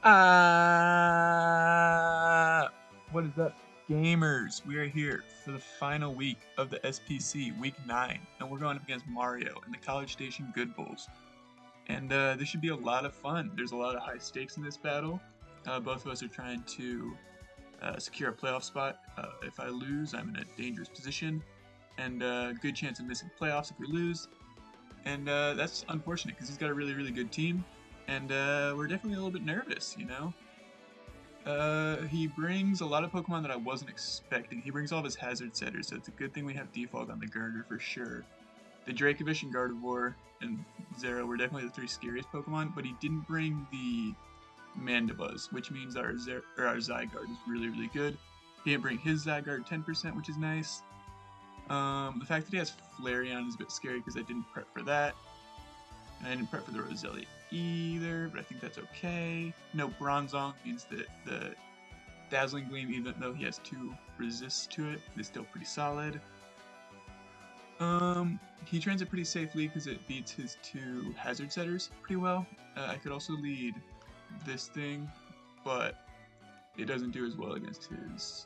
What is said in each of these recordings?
What is up, gamers? We are here for the final week of the SPC, week 9, and we're going up against Mario in the College Station Good Bowls. And this should be a lot of fun. There's a lot of high stakes in this battle. Both of us are trying to secure a playoff spot. If I lose, I'm in a dangerous position, and good chance of missing playoffs if we lose. And that's unfortunate because he's got a really, really good team, and we're definitely a little bit nervous, you know? He brings a lot of Pokemon that I wasn't expecting. He brings all of his hazard setters, so it's a good thing we have defog on the Zygarde for sure. The Dracovish and Gardevoir and Zero were definitely the three scariest Pokemon, but he didn't bring the Mandibuzz, which means our Zygarde is really, really good. He didn't bring his Zygarde 10%, which is nice. The fact that he has Flareon is a bit scary because I didn't prep for that. And I didn't prep for the Roselia either, but I think that's okay. No Bronzong means that the Dazzling Gleam, even though he has 2 resists to it, is still pretty solid. He trains it pretty safely because it beats his 2 hazard setters pretty well. I could also lead this thing, but it doesn't do as well against his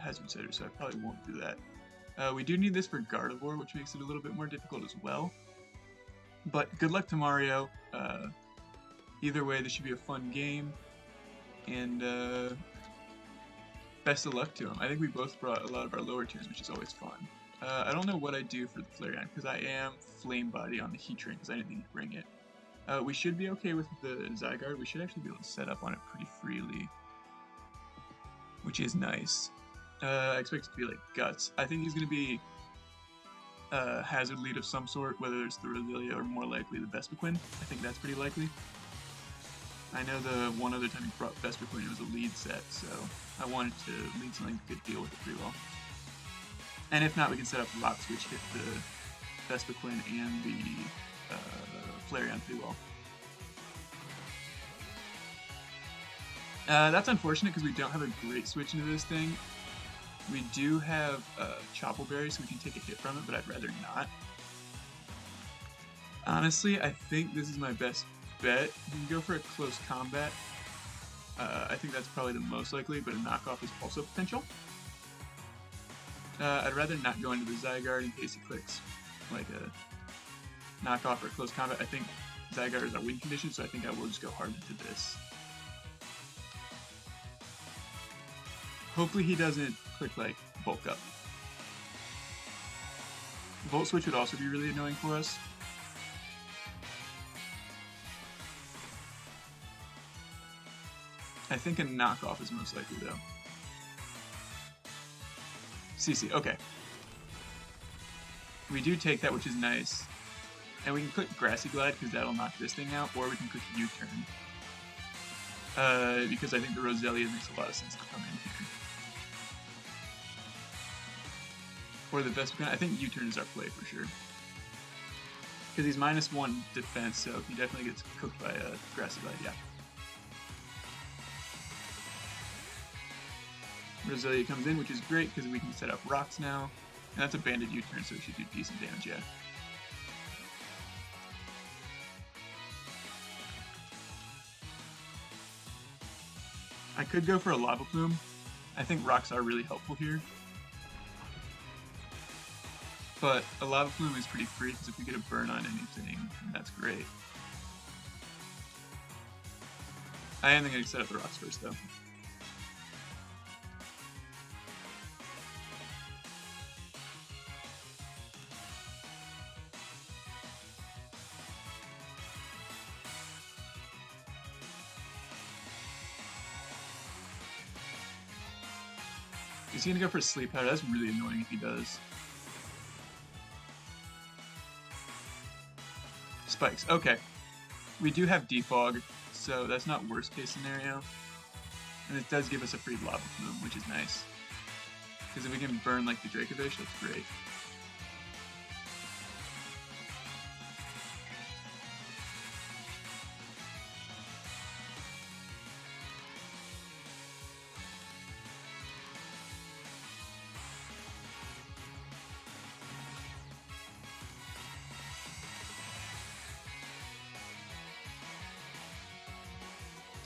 hazard setters, so I probably won't do that. We do need this for Gardevoir, which makes it a little bit more difficult as well. But good luck to Mario. Either way, this should be a fun game, and best of luck to him. I think we both brought a lot of our lower tiers, which is always fun. I don't know what I do for the Flareon, because I am Flame Body on the Heat Train, because I didn't think he'd bring it. We should be okay with the Zygarde. We should actually be able to set up on it pretty freely, which is nice. I expect it to be like Guts. I think he's going to be hazard lead of some sort, whether it's the Roselia or more likely the Vespiquen. I think that's pretty likely. I know the one other time he brought Vespiquen, it was a lead set, so I wanted to lead something that could deal with it pretty well. And if not, we can set up Rock Switch, hit the Vespiquen and the Flareon pretty well. That's unfortunate because we don't have a great switch into this thing. We do have Chople Berry, so we can take a hit from it, but I'd rather not. Honestly, I think this is my best bet. You can go for a close combat. I think that's probably the most likely, but a knockoff is also potential. I'd rather not go into the Zygarde in case he clicks like a knockoff or close combat. I think Zygarde is our win condition, so I think I will just go hard into this. Hopefully he doesn't click like Bulk Up. Volt Switch would also be really annoying for us. I think a knockoff is most likely though. CC, okay. We do take that, which is nice. And we can click Grassy Glide because that'll knock this thing out, or we can click U-Turn. Because I think the Roselia makes a lot of sense to come in here. Or the Vespiquen, I think U-Turn is our play for sure. Because he's -1 defense, so he definitely gets cooked by a Grassy Glide, yeah. Roselia comes in, which is great because we can set up rocks now. And that's a banded U-Turn, so it should do decent damage, yeah. I could go for a Lava Plume. I think rocks are really helpful here. But a Lava Plume is pretty free because if we get a burn on anything, that's great. I am going to set up the rocks first though. Is he going to go for Sleep Powder? That's really annoying if he does. Spikes, okay. We do have Defog, so that's not worst case scenario. And it does give us a free Lava Plume, which is nice. Because if we can burn like the Dracovish, that's great.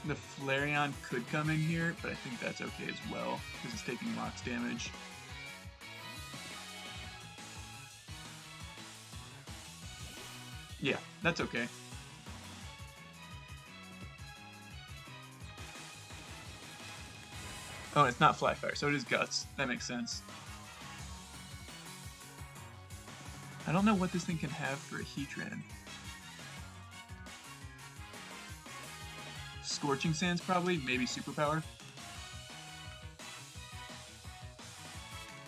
The Flareon could come in here, but I think that's okay as well, because it's taking rocks damage. Yeah, that's okay. Oh, it's not Fly Fire, so it is Guts. That makes sense. I don't know what this thing can have for a Heatran. Scorching Sands probably, maybe Superpower.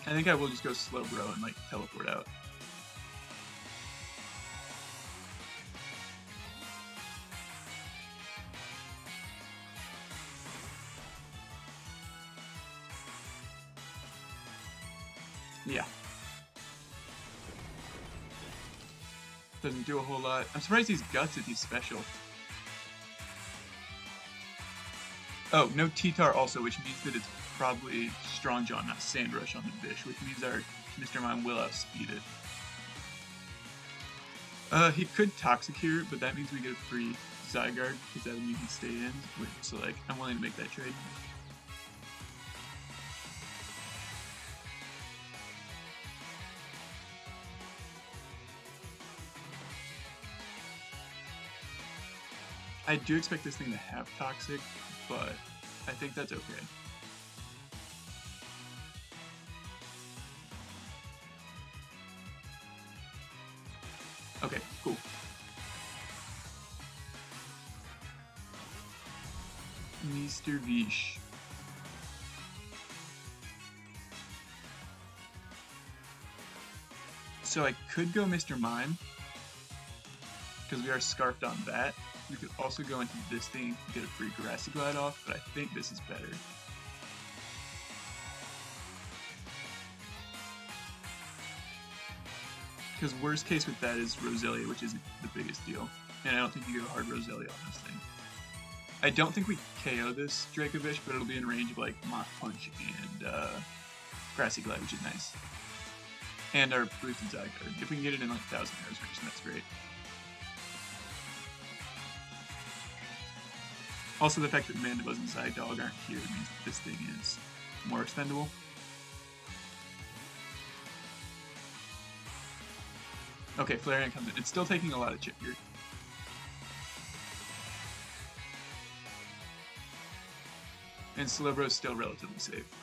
I think I will just go Slowbro and like teleport out. Yeah. Doesn't do a whole lot. I'm surprised he's Guts if he's special. Oh, no T-Tar also, which means that it's probably Strong Jaw, not Sand Rush on the Bish, which means our Mr. Mime will outspeed it. He could Toxic here, but that means we get a free Zygarde, because that would mean he stay in. So, like, I'm willing to make that trade. I do expect this thing to have Toxic, but I think that's okay. Okay, cool. Mr. Vish. So I could go Mr. Mime, because we are scarfed on that. We could also go into this thing and get a free Grassy Glide off, but I think this is better. Because worst case with that is Roselia, which isn't the biggest deal. And I don't think you go hard Roselia on this thing. I don't think we KO this Dracovish, but it'll be in range of like Mach Punch and Grassy Glide, which is nice. And our boosted Zygarde. If we can get it in like 1,000 arrows range, then that's great. Also, the fact that Mandibuzz and Zydog aren't here means that this thing is more expendable. Okay, Flareon comes in. It's still taking a lot of chip here. And Slowbro is still relatively safe.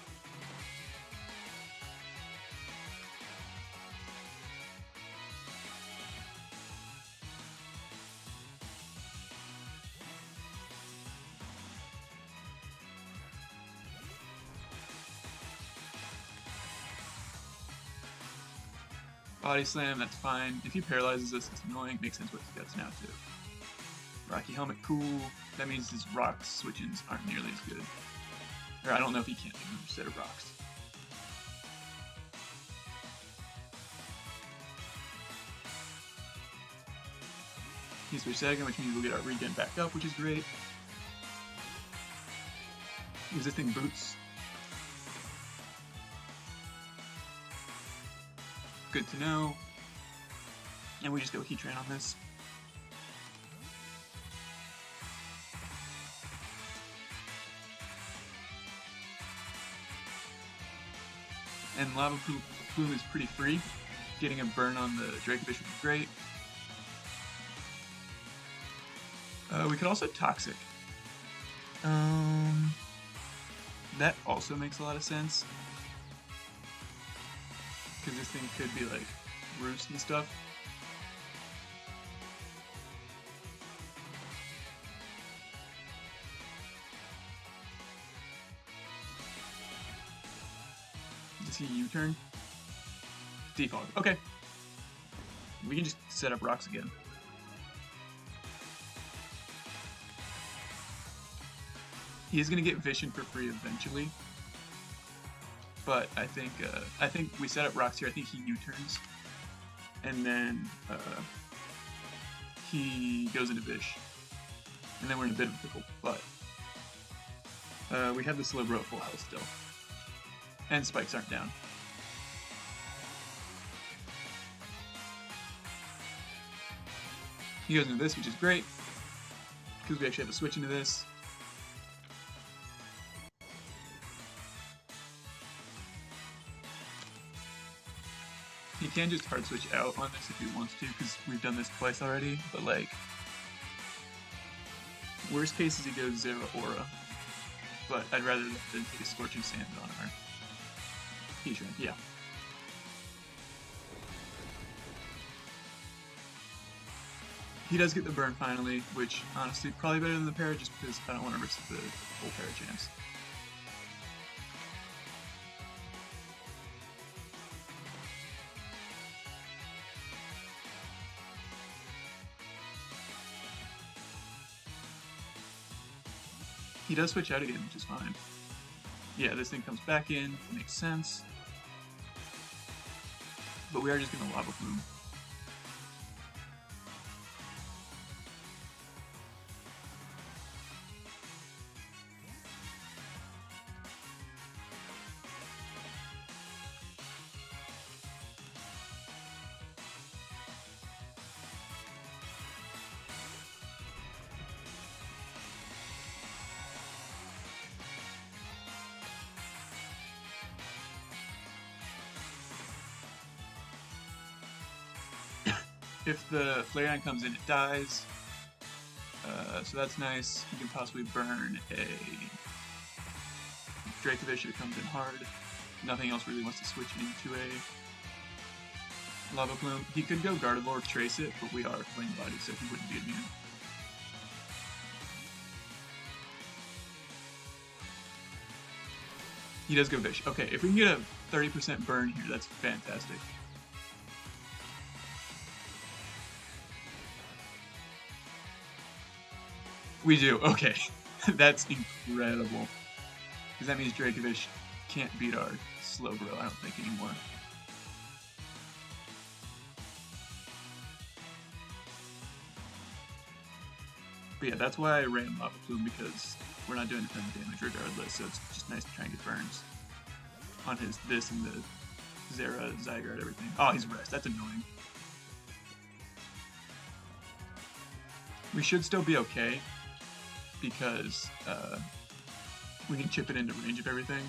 Body Slam, that's fine. If he paralyzes us, it's annoying. Makes sense what he does now, too. Rocky Helmet, cool. That means his rock switch-ins aren't nearly as good. Or I don't know if he can't do a set of rocks. He switched Sagan, which means we'll get our regen back up, which is great. Existing boots. Good to know. And we just go Heatran on this. And Lava Plume is pretty free. Getting a burn on the Dracovish would be great. We could also Toxic. That also makes a lot of sense. Because this thing could be like Roost and stuff. Does he U-turn? Default. Okay. We can just set up rocks again. He is gonna get Vision for free eventually. But I think we set up rocks here. I think he U-turns, and then he goes into Vish, and then we're in a bit of a pickle. But we have the Slowbro at full health still, and spikes aren't down. He goes into this, which is great because we actually have to switch into this. He can just hard switch out on this if he wants to, because we've done this twice already, but like, worst case is he goes 0 Aura, but I'd rather than take a Scorching Sand on our Heatran, yeah. He does get the burn finally, which honestly probably better than the Para just because I don't want to risk the full Para chance. He does switch out again, which is fine. Yeah, this thing comes back in, makes sense. But we are just going to Lava Plume. If the Flareon comes in, it dies. So that's nice. You can possibly burn a Dracovish if it comes in hard. Nothing else really wants to switch into a Lava Plume. He could go Gardevoir, Trace it, but we are Flame Body, so he wouldn't be immune. He does go Vish. Okay, if we can get a 30% burn here, that's fantastic. We do, okay. That's incredible. Because that means Dracovish can't beat our Slowbro, I don't think, anymore. But yeah, that's why I ran Lava Plume, because we're not doing a ton of damage regardless, so it's just nice to try and get burns on his this and the Zera, Zygarde, everything. Oh, he's Rest. That's annoying. We should still be okay, because we can chip it into range of everything,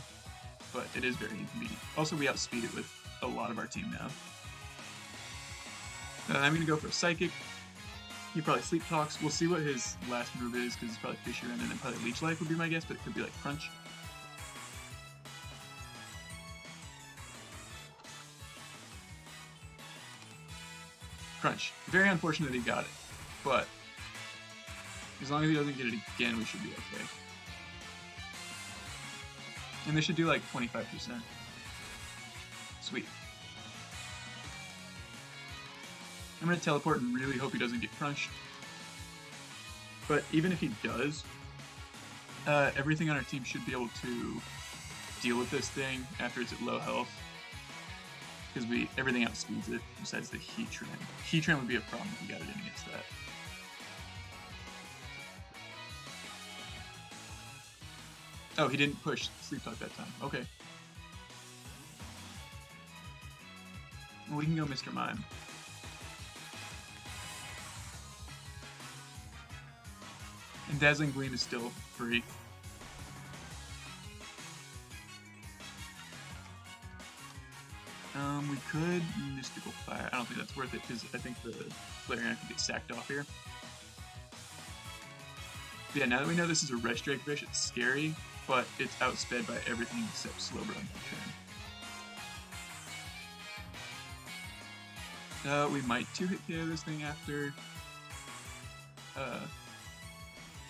but it is very inconvenient. Also, we outspeed it with a lot of our team now. I'm going to go for a Psychic. He probably Sleep Talks. We'll see what his last move is, because it's probably Fissure, and then probably Leech Life would be my guess, but it could be like Crunch. Crunch. Very unfortunate that he got it, but as long as he doesn't get it again, we should be okay. And they should do like 25%. Sweet. I'm going to teleport and really hope he doesn't get crunched. But even if he does, everything on our team should be able to deal with this thing after it's at low health. Because everything outspeeds it, besides the Heatran. Heatran would be a problem if we got it in against that. Oh, he didn't push Sleep Talk that time. Okay. Well, we can go Mr. Mime. And Dazzling Gleam is still free. We could Mystical Fire. I don't think that's worth it, because I think the Flareon can get sacked off here. But yeah, now that we know this is a Rest Dracovish, it's scary, but it's outsped by everything except Slowbro and Heatran. We might 2-hit KO this thing after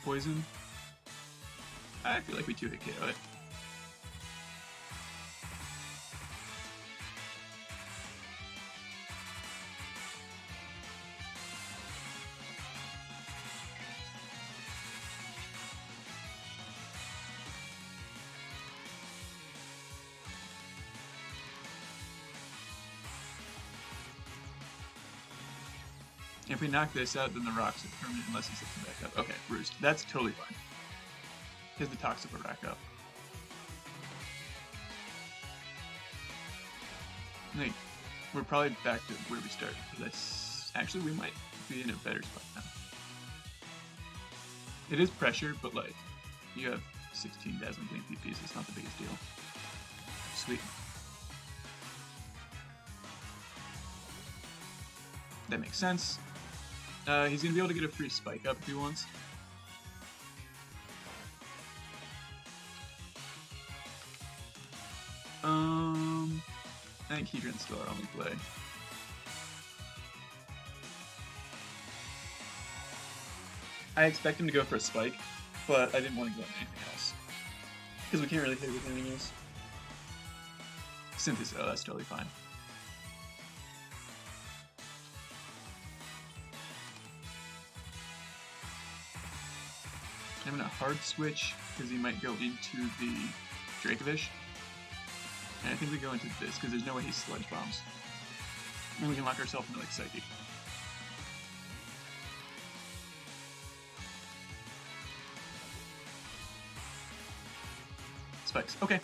Poison. I feel like we 2-hit KO it. If we knock this out, then the rocks are permanent unless he sets them back up. Okay, Roost. That's totally fine. Because the Toxic will rack up. I think we're probably back to where we started. Actually, we might be in a better spot now. It is pressure, but like, you have 16 Dazzling Gleam PPs. It's not the biggest deal. Sweet. That makes sense. He's gonna be able to get a free spike up if he wants. I think Hedron's still our only play. I expect him to go for a spike, but I didn't want to go on anything else. Because we can't really hit with anything else. Synthesis, oh, that's totally fine. I'm gonna hard switch because he might go into the Dracovish. And I think we go into this because there's no way he Sludge Bombs. And we can lock ourselves into like Psychic. Spikes, okay.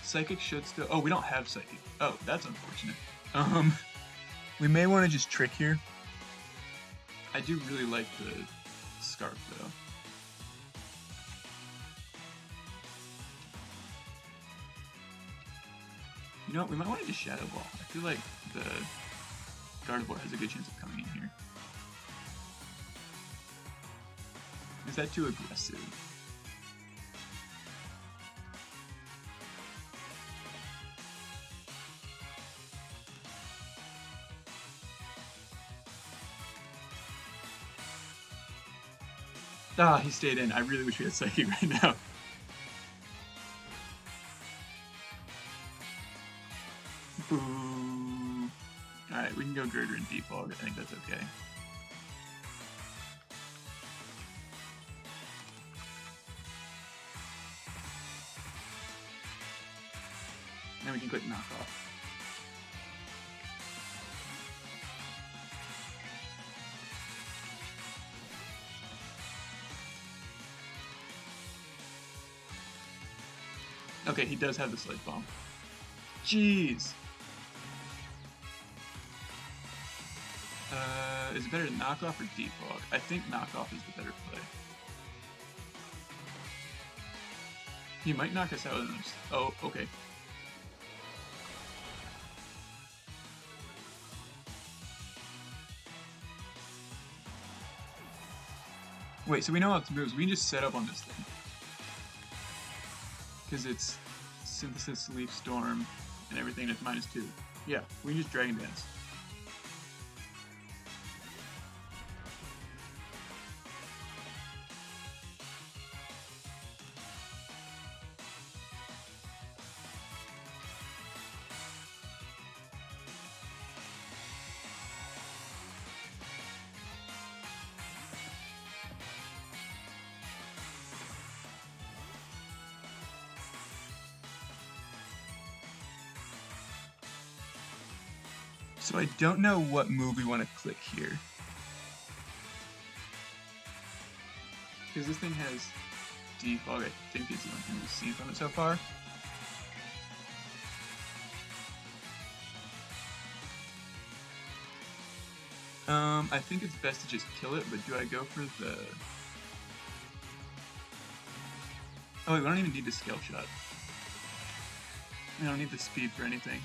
Psychic should still, oh, we don't have Psychic. Oh, that's unfortunate. We may want to just trick here. I do really like the Scarf though. You know what, we might want to just Shadow Ball. I feel like the Gardevoir has a good chance of coming in here. Is that too aggressive? Ah, he stayed in. I really wish we had Psychic right now. Boo. Alright, we can go Girder and Defog. I think that's okay. Then we can click Knockoff. Okay, he does have the Sludge Bomb. Jeez! Is it better to Knockoff or Defog? I think Knockoff is the better play. He might knock us out in this. Oh, okay. Wait, so we know how its moves. We can just set up on this thing. Because it's Synthesis, Leaf Storm, and everything at -2. Yeah, we can just Dragon Dance. So I don't know what move we want to click here. Because this thing has Defog, I think is the only thing we've seen from it so far. I think it's best to just kill it, but do I go for the... Oh wait, we don't even need the Scale Shot. We don't need the speed for anything.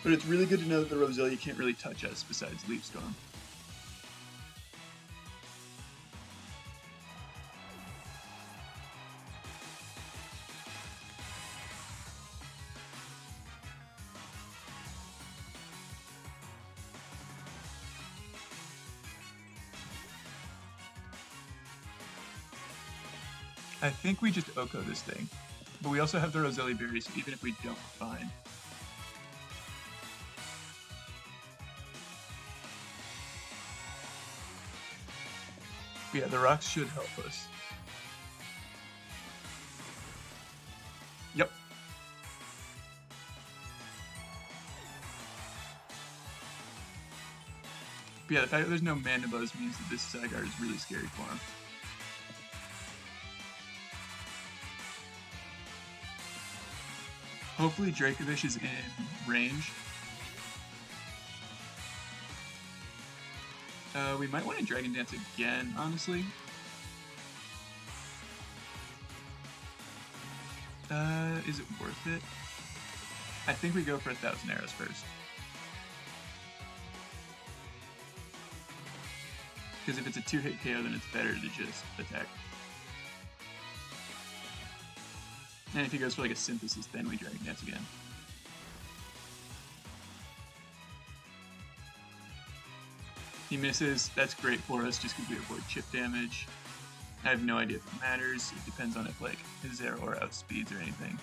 But it's really good to know that the Roselia can't really touch us besides Leaf Storm. I think we just Oko this thing. But we also have the Roselia Berry, so even if we don't, we're fine. Yeah, the rocks should help us. Yep. But yeah, the fact that there's no Mana Buzz means that this Zygarde is really scary for him. Hopefully Dracovish is in range. We might want to Dragon Dance again, honestly. Is it worth it? I think we go for 1,000 arrows first. Because if it's a 2-hit KO, then it's better to just attack. And if he goes for like a Synthesis, then we Dragon Dance again. He misses. That's great for us just because we avoid chip damage. I have no idea if it matters. It depends on if like his Zero or outspeeds or anything.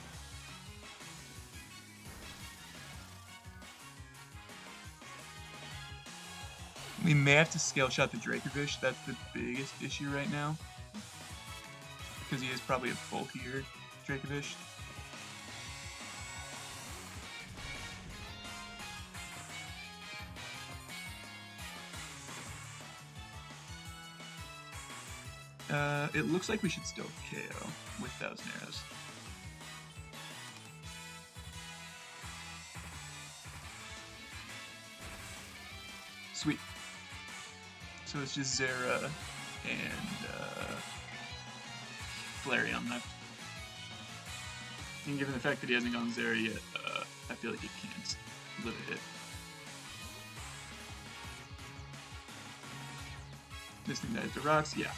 We may have to scale shot the Dracovish. That's the biggest issue right now. Because he is probably a bulkier Dracovish. It looks like we should still KO with 1,000 arrows. Sweet. So it's just Zera and Flareon left. And given the fact that he hasn't gone Zera yet, I feel like it can't live a hit. This thing dies to rocks, yeah.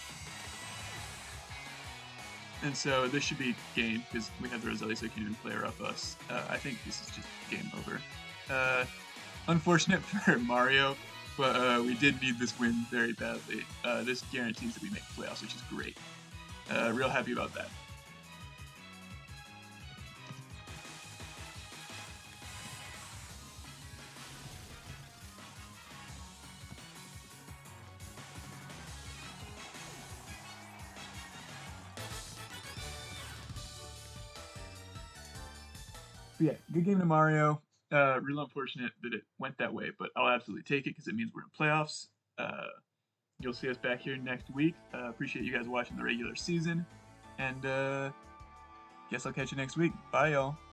And so this should be game, because we have the Roselia, so he can't even flare up us. I think this is just game over. Unfortunate for Mario, but we did need this win very badly. This guarantees that we make playoffs, which is great. Real happy about that. But yeah, good game to Mario. Real unfortunate that it went that way, but I'll absolutely take it because it means we're in playoffs. You'll see us back here next week. Appreciate you guys watching the regular season, and guess I'll catch you next week. Bye, y'all.